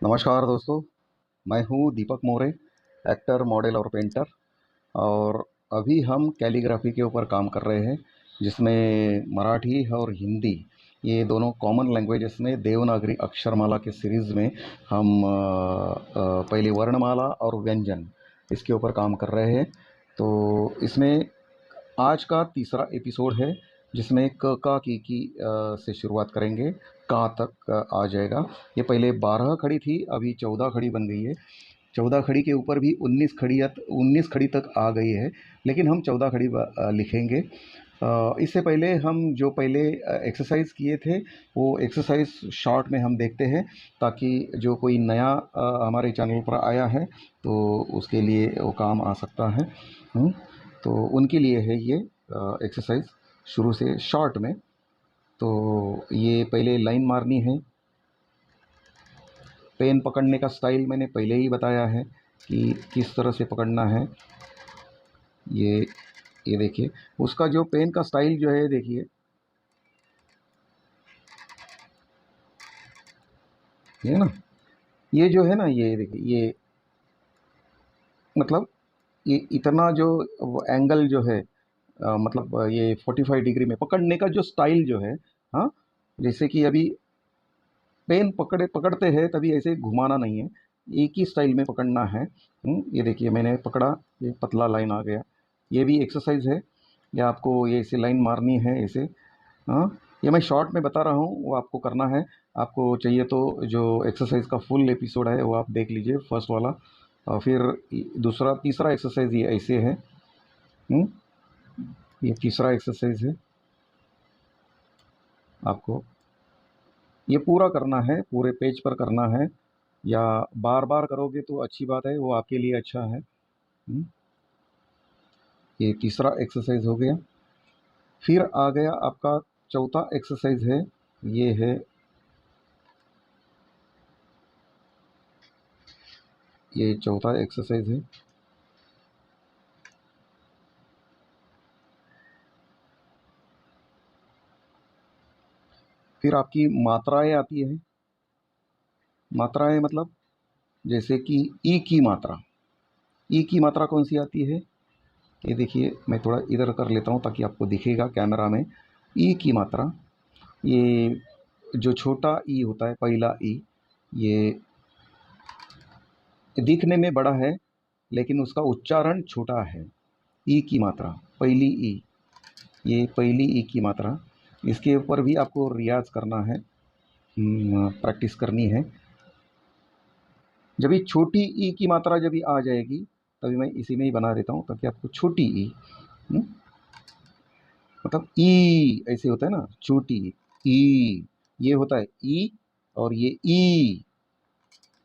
नमस्कार दोस्तों। मैं हूँ दीपक मोरे, एक्टर, मॉडल और पेंटर। और अभी हम कैलीग्राफी के ऊपर काम कर रहे हैं, जिसमें मराठी और हिंदी, ये दोनों कॉमन लैंग्वेजेस में देवनागरी अक्षरमाला के सीरीज़ में हम पहले वर्णमाला और व्यंजन, इसके ऊपर काम कर रहे हैं। तो इसमें आज का तीसरा एपिसोड है, जिसमें क का की से शुरुआत करेंगे, का तक आ जाएगा। ये पहले 12 खड़ी थी, अभी 14 खड़ी बन गई है। 14 खड़ी के ऊपर भी 19 खड़ी तक आ गई है, लेकिन हम 14 खड़ी लिखेंगे। इससे पहले हम जो पहले एक्सरसाइज किए थे, वो एक्सरसाइज शॉर्ट में हम देखते हैं, ताकि जो कोई नया हमारे चैनल पर आया है तो उसके लिए वो काम आ सकता है। तो उनके लिए है ये एक्सरसाइज, शुरू से शॉर्ट में। तो ये पहले लाइन मारनी है। पेन पकड़ने का स्टाइल मैंने पहले ही बताया है कि किस तरह से पकड़ना है। ये ये देखिए, उसका जो पेन का स्टाइल जो है, देखिए, ये ना, ये जो है ना, ये देखिए, ये मतलब ये इतना जो एंगल जो है, मतलब ये 45 डिग्री में पकड़ने का जो स्टाइल जो है। हाँ, जैसे कि अभी पेन पकड़ते हैं तभी ऐसे घुमाना नहीं है, एक ही स्टाइल में पकड़ना है। ये देखिए, मैंने पकड़ा, ये पतला लाइन आ गया। ये भी एक्सरसाइज है, या आपको ये ऐसे लाइन मारनी है ऐसे। हाँ, ये मैं शॉर्ट में बता रहा हूँ, वो आपको करना है। आपको चाहिए तो जो एक्सरसाइज का फुल एपिसोड है वो आप देख लीजिए, फर्स्ट वाला। और फिर दूसरा तीसरा एक्सरसाइज ये ऐसे है। हम्म, ये तीसरा एक्सरसाइज है। आपको ये पूरा करना है, पूरे पेज पर करना है, या बार बार करोगे तो अच्छी बात है, वो आपके लिए अच्छा है। ये तीसरा एक्सरसाइज हो गया। फिर आ गया आपका चौथा एक्सरसाइज है, ये है, ये चौथा एक्सरसाइज है। फिर आपकी मात्राएं आती है। मात्राएं मतलब जैसे कि ई की मात्रा। ई की मात्रा कौन सी आती है, ये देखिए, मैं थोड़ा इधर कर लेता हूँ ताकि आपको दिखेगा कैमरा में। ई की मात्रा, ये जो छोटा ई होता है, पहला ई, ये दिखने में बड़ा है लेकिन उसका उच्चारण छोटा है। ई की मात्रा, पहली ई, ये पहली ई की मात्रा। इसके ऊपर भी आपको रियाज करना है, प्रैक्टिस करनी है। जब ये छोटी ई की मात्रा जब ये आ जाएगी, तभी मैं इसी में ही बना देता हूँ ताकि आपको छोटी ई, मतलब ई ऐसे होता है ना, छोटी ई, ये होता है ई, और ये ई,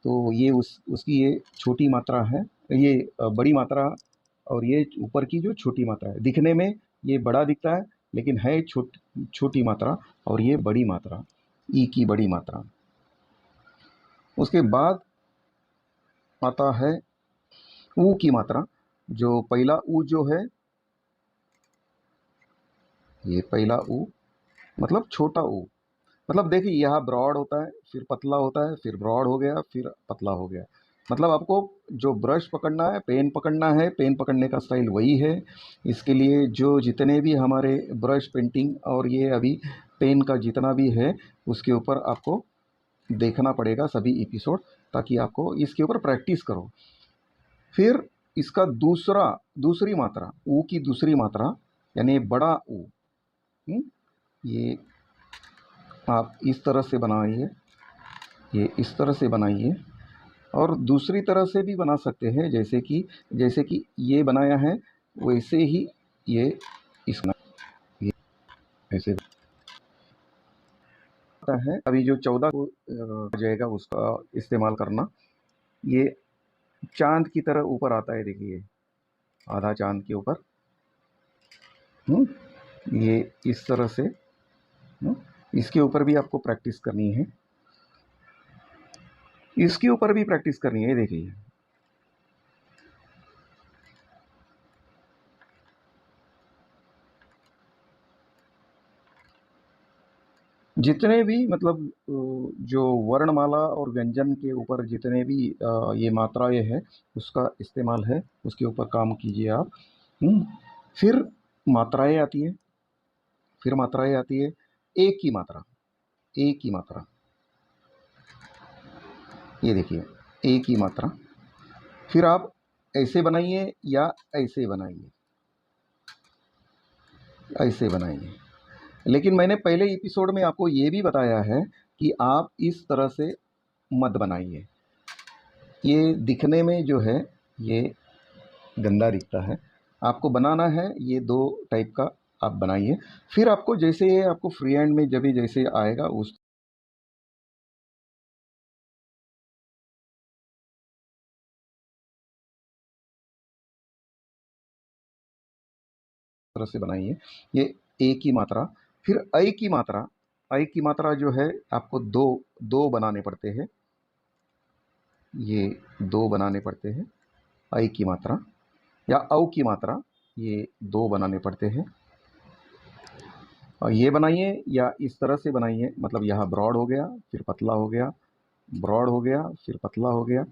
तो ये उसकी ये छोटी मात्रा है, ये बड़ी मात्रा। और ये ऊपर की जो छोटी मात्रा है, दिखने में ये बड़ा दिखता है लेकिन है छोटी मात्रा, और ये बड़ी मात्रा, ई की बड़ी मात्रा। उसके बाद आता है ऊ की मात्रा। जो पहला ऊ जो है, ये पहला ऊ, मतलब छोटा ऊ। मतलब देखिए, यहाँ ब्रॉड होता है, फिर पतला होता है, फिर ब्रॉड हो गया, फिर पतला हो गया। मतलब आपको जो ब्रश पकड़ना है, पेन पकड़ना है, पेन पकड़ने का स्टाइल वही है। इसके लिए जो जितने भी हमारे ब्रश पेंटिंग और ये अभी पेन का जितना भी है, उसके ऊपर आपको देखना पड़ेगा सभी एपिसोड, ताकि आपको इसके ऊपर प्रैक्टिस करो। फिर इसका दूसरी मात्रा, ऊ की दूसरी मात्रा, यानी बड़ा ऊ। ये आप इस तरह से बनाइए, ये इस तरह से बनाइए, और दूसरी तरह से भी बना सकते हैं, जैसे कि ये बनाया है, वैसे ही ये इसका ये ऐसे होता है। अभी जो 14 को आ जाएगा, उसका इस्तेमाल करना। ये चांद की तरह ऊपर आता है, देखिए, आधा चांद के ऊपर। ये इस तरह से। इसके ऊपर भी आपको प्रैक्टिस करनी है, इसके ऊपर भी प्रैक्टिस करनी है, देखिए। जितने भी मतलब जो वर्णमाला और व्यंजन के ऊपर जितने भी ये मात्राएं हैं उसका इस्तेमाल है, उसके ऊपर काम कीजिए आप। फिर मात्राएं आती है, फिर मात्राएं आती है, एक की मात्रा, एक की मात्रा, ये देखिए एक की मात्रा। फिर आप ऐसे बनाइए या ऐसे बनाइए, ऐसे बनाइए। लेकिन मैंने पहले एपिसोड में आपको ये भी बताया है कि आप इस तरह से मत बनाइए, ये दिखने में जो है ये गंदा दिखता है। आपको बनाना है ये दो टाइप का आप बनाइए। फिर आपको जैसे आपको फ्री हैंड में जब भी जैसे आएगा उस तरह से बनाइए। ये ए की मात्रा, फिर ऐ की मात्रा, ऐ की मात्रा जो है आपको दो दो बनाने पड़ते हैं, ये दो बनाने पड़ते हैं ऐ की मात्रा, या औ की मात्रा, ये दो बनाने पड़ते हैं। और ये बनाइए या इस तरह से बनाइए, मतलब यहाँ ब्रॉड हो गया फिर पतला हो गया, ब्रॉड हो गया फिर पतला हो गया,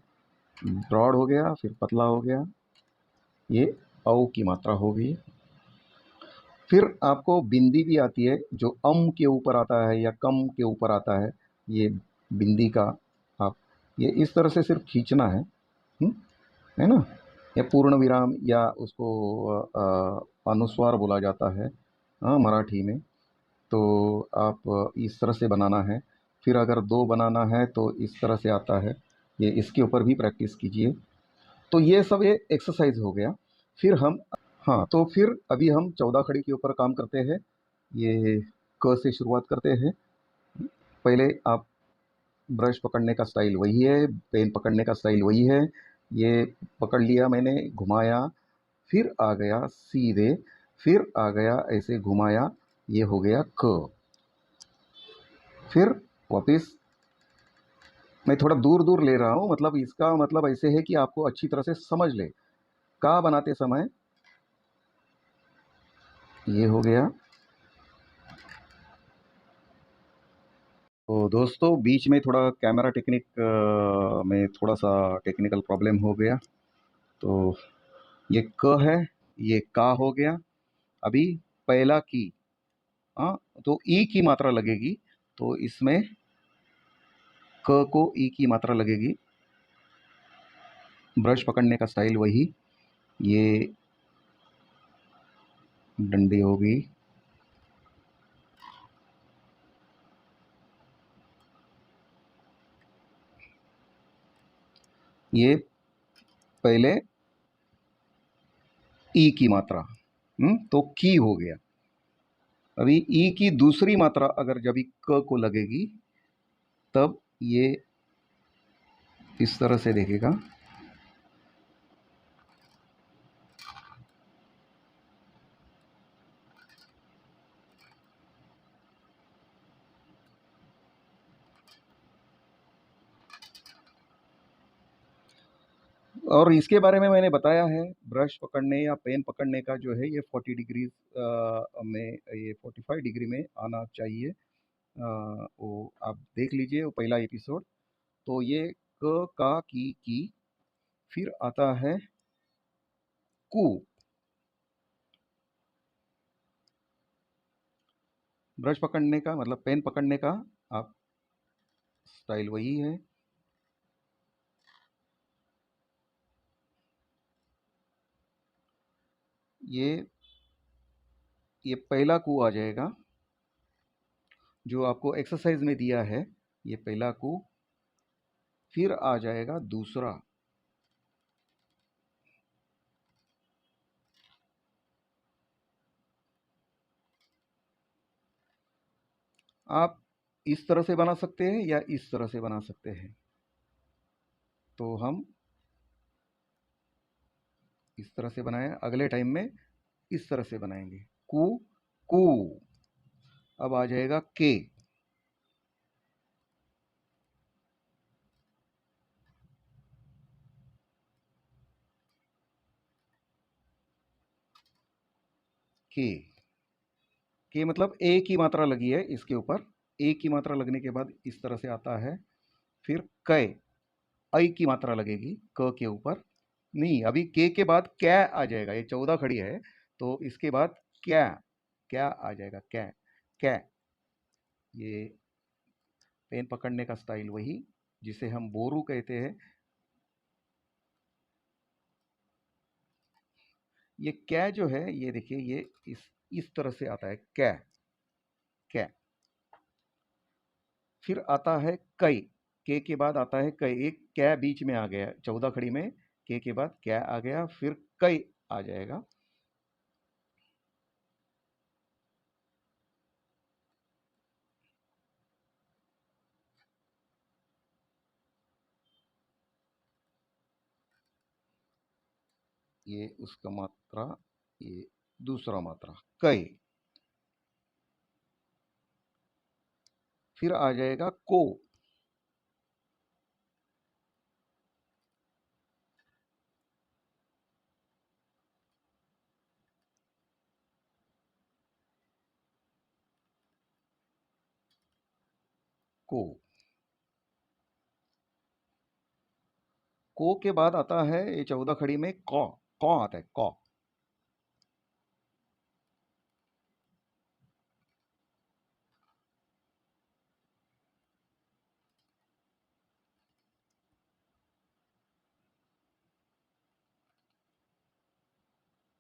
ब्रॉड हो गया फिर पतला हो गया, ये औ की मात्रा हो गई। फिर आपको बिंदी भी आती है जो अम के ऊपर आता है या कम के ऊपर आता है, ये बिंदी का आप ये इस तरह से सिर्फ खींचना है ना। या पूर्ण विराम या उसको अनुस्वार बोला जाता है मराठी में। तो आप इस तरह से बनाना है। फिर अगर दो बनाना है तो इस तरह से आता है, ये इसके ऊपर भी प्रैक्टिस कीजिए। तो ये सब ये एक्सरसाइज हो गया। फिर हम हाँ, तो फिर अभी हम 14 खड़ी के ऊपर काम करते हैं। ये क से शुरुआत करते हैं। पहले आप ब्रश पकड़ने का स्टाइल वही है, पेन पकड़ने का स्टाइल वही है। ये पकड़ लिया मैंने, घुमाया, फिर आ गया सीधे, फिर आ गया ऐसे घुमाया, ये हो गया क। फिर वापस मैं थोड़ा दूर दूर ले रहा हूँ, मतलब इसका मतलब ऐसे है कि आपको अच्छी तरह से समझ ले। का बनाते समय ये हो गया। तो दोस्तों बीच में थोड़ा कैमरा टेक्निक में थोड़ा सा टेक्निकल प्रॉब्लम हो गया। तो ये क है, ये का हो गया। अभी पहला की, हाँ, तो ई की मात्रा लगेगी, तो इसमें क को ई की मात्रा लगेगी। ब्रश पकड़ने का स्टाइल वही, ये डंडी होगी, ये पहले ई की मात्रा, तो की हो गया। अभी ई की दूसरी मात्रा अगर जब क को लगेगी तब ये इस तरह से देखेगा। और इसके बारे में मैंने बताया है, ब्रश पकड़ने या पेन पकड़ने का जो है ये 40 डिग्री में, ये 45 डिग्री में आना चाहिए। वो आप देख लीजिए वो पहला एपिसोड। तो ये क का की, फिर आता है कु। ब्रश पकड़ने का मतलब पेन पकड़ने का आप स्टाइल वही है। ये पहला कु आ जाएगा जो आपको एक्सरसाइज में दिया है, ये पहला कु। फिर आ जाएगा दूसरा, आप इस तरह से बना सकते हैं या इस तरह से बना सकते हैं। तो हम इस तरह से बनाए, अगले टाइम में इस तरह से बनाएंगे। कु कु। अब आ जाएगा के। के के मतलब ए की मात्रा लगी है इसके ऊपर, ए की मात्रा लगने के बाद इस तरह से आता है। फिर कै, ऐ की मात्रा लगेगी क के ऊपर। नहीं, अभी के बाद क्या आ जाएगा, ये 14 खड़ी है तो इसके बाद क्या, क्या आ जाएगा, क्या, क्या। ये पेन पकड़ने का स्टाइल वही जिसे हम बोरू कहते हैं। ये क्या जो है, ये देखिए, ये इस तरह से आता है, क्या, क्या। फिर आता है कई, के बाद आता है कई, एक क्या बीच में आ गया 14 खड़ी में, के बाद क्या आ गया, फिर कई आ जाएगा। ये उसका मात्रा, ये दूसरा मात्रा कई। फिर आ जाएगा को, को। को के बाद आता है ये 14 खड़ी में कौ आता है, कौ।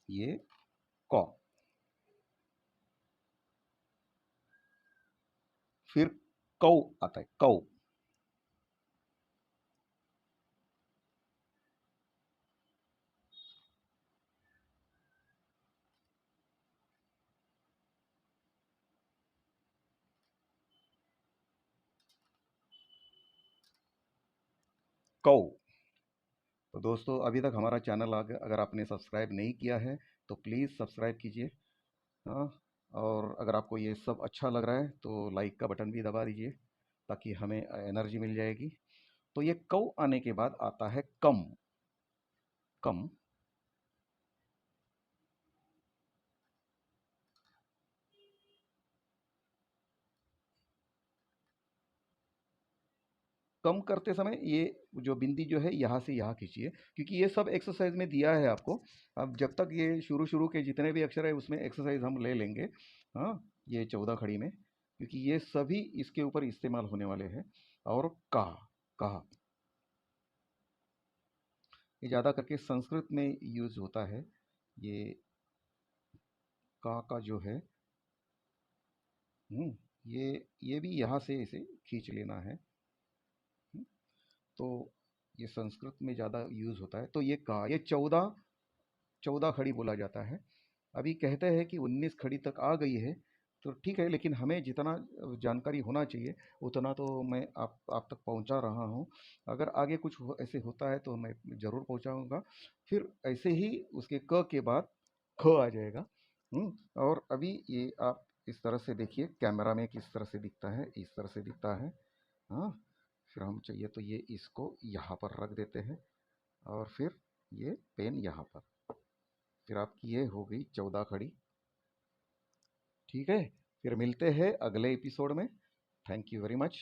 ये कौ। फिर कौ आता है, कौ। कौ। तो दोस्तों, अभी तक हमारा चैनल अगर आपने सब्सक्राइब नहीं किया है तो प्लीज़ सब्सक्राइब कीजिए। हाँ, और अगर आपको ये सब अच्छा लग रहा है तो लाइक का बटन भी दबा दीजिए ताकि हमें एनर्जी मिल जाएगी। तो ये कौ आने के बाद आता है कम, कम। कम करते समय ये जो बिंदी जो है यहाँ से यहाँ खींचिए, क्योंकि ये सब एक्सरसाइज में दिया है आपको। अब जब तक ये शुरू शुरू के जितने भी अक्षर है उसमें एक्सरसाइज हम ले लेंगे। हाँ, ये 14 खड़ी में, क्योंकि ये सभी इसके ऊपर इस्तेमाल होने वाले हैं। और कहा, ये ज़्यादा करके संस्कृत में यूज होता है। ये का जो है, ये भी यहाँ से इसे खींच लेना है। हम्म, तो ये संस्कृत में ज़्यादा यूज होता है। तो ये का, ये 14 खड़ी बोला जाता है। अभी कहते हैं कि 19 खड़ी तक आ गई है, तो ठीक है, लेकिन हमें जितना जानकारी होना चाहिए उतना तो मैं आप तक पहुंचा रहा हूं। अगर आगे कुछ ऐसे होता है तो मैं ज़रूर पहुंचाऊंगा। फिर ऐसे ही उसके क के बाद ख आ जाएगा। और अभी ये आप इस तरह से देखिए, कैमरा में किस तरह से दिखता है, इस तरह से दिखता है। हाँ, फिर हम चाहिए तो ये इसको यहाँ पर रख देते हैं और फिर ये पेन यहाँ पर। फिर आपकी ये हो गई 14 खड़ी। ठीक है, फिर मिलते हैं अगले एपिसोड में। Thank you very much.